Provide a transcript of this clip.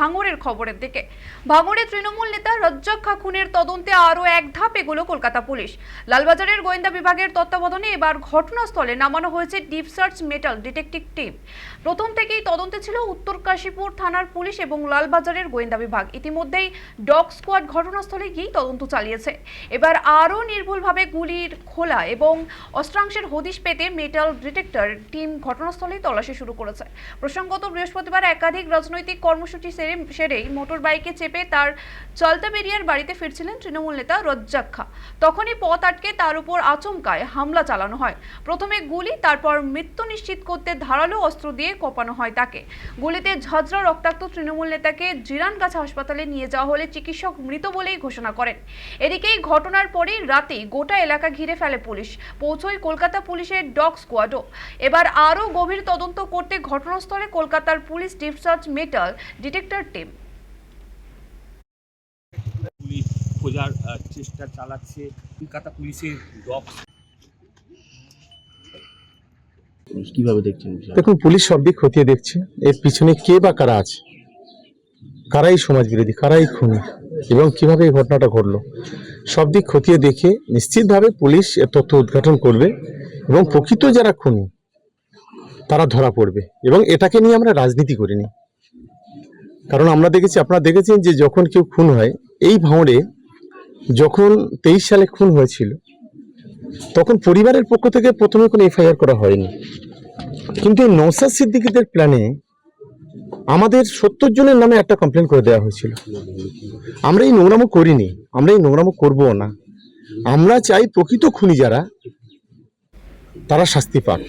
ভাঙড়ের খবরের দিকে। ভাঙড়ে তৃণমূল নেতা রাজ্জাক খা খুনের তদন্তে আরও এক ধাপ এগোলো কলকাতা পুলিশ। লালবাজারের গোয়েন্দা বিভাগের তত্ত্বাবধানে এবার ঘটনাস্থলে নামানো হয়েছে deep search metal detective team. প্রথম থেকেই তদন্তে ছিল উত্তর কাশীপুর থানার পুলিশ এবং লালবাজারের গোয়েন্দা বিভাগ। ইতিমধ্যেই ডগ স্কোয়াড ঘটনাস্থলে গিয়ে তদন্ত চালিয়েছে। এবার আরও নির্ভুলভাবে গুলির খোলা এবং অস্ত্রাংশের হদিশ পেতে মেটাল ডিটেক্টর টিম ঘটনাস্থলেই তল্লাশি শুরু করেছে। প্রসঙ্গত বৃহস্পতিবার একাধিক রাজনৈতিক কর্মসূচি সেরেই মোটর বাইকে চেপে তার চলতাবেরিয়ার বাড়িতে ফিরছিলেন তৃণমূল নেতা রাজ্জাক খা। তখনই পথ আটকে তার উপর আচমকায় হামলা চালানো হয়। প্রথমে গুলি, তারপর মৃত্যু নিশ্চিত করতে ধারালো অস্ত্র দিয়ে কোপানো হয় তাকে। গুলিতে ঝাঁঝরা রক্তাক্ত তৃণমূল নেতাকে জিরানগাছা হাসপাতালে নিয়ে যাওয়া হলে চিকিৎসক মৃত বলেই ঘোষণা করেন। এদিকে এই ঘটনার পরেই রাতেই গোটা এলাকা ঘিরে ফেলে পুলিশ। পৌঁছয় কলকাতা পুলিশের ডগ স্কোয়াডও। এবার আরও গভীর তদন্ত করতে ঘটনাস্থলে কলকাতার police deep search metal detector team. Police খোঁজার চেষ্টা চালাচ্ছে। কলকাতা পুলিশের ডগ কিভাবে দেখছেন? দেখুন, পুলিশ সব দিক খতিয়ে দেখছে। এর পিছনে কে বা কারা আছে, কারাই সমাজ বিরোধী, কারাই খুনি এবং কিভাবে এই ঘটনাটা ঘটলো, সব দিক খতিয়ে দেখে নিশ্চিতভাবে পুলিশ এর তথ্য উদ্ঘাটন করবে এবং প্রকৃত যারা খুনি তারা ধরা পড়বে। এবং এটাকে নিয়ে আমরা রাজনীতি করিনি, কারণ আমরা দেখেছি, আপনারা দেখেছেন যে যখন কেউ খুন হয়, এই ভাঙড়ে যখন 23 সালে খুন হয়েছিল তখন পরিবারের পক্ষ থেকে প্রথমে কোনো এফআইআর করা হয়নি। কিন্তু এই নওশাদ সিদ্দিকীদের প্ল্যানে আমাদের 70 জনের নামে একটা কমপ্লেন করে দেওয়া হয়েছিল। আমরা এই নোংরামো করিনি, আমরা এই নোংরামো করবো না। আমরা চাই প্রকৃত খুনি যারা, তারা শাস্তি পাক।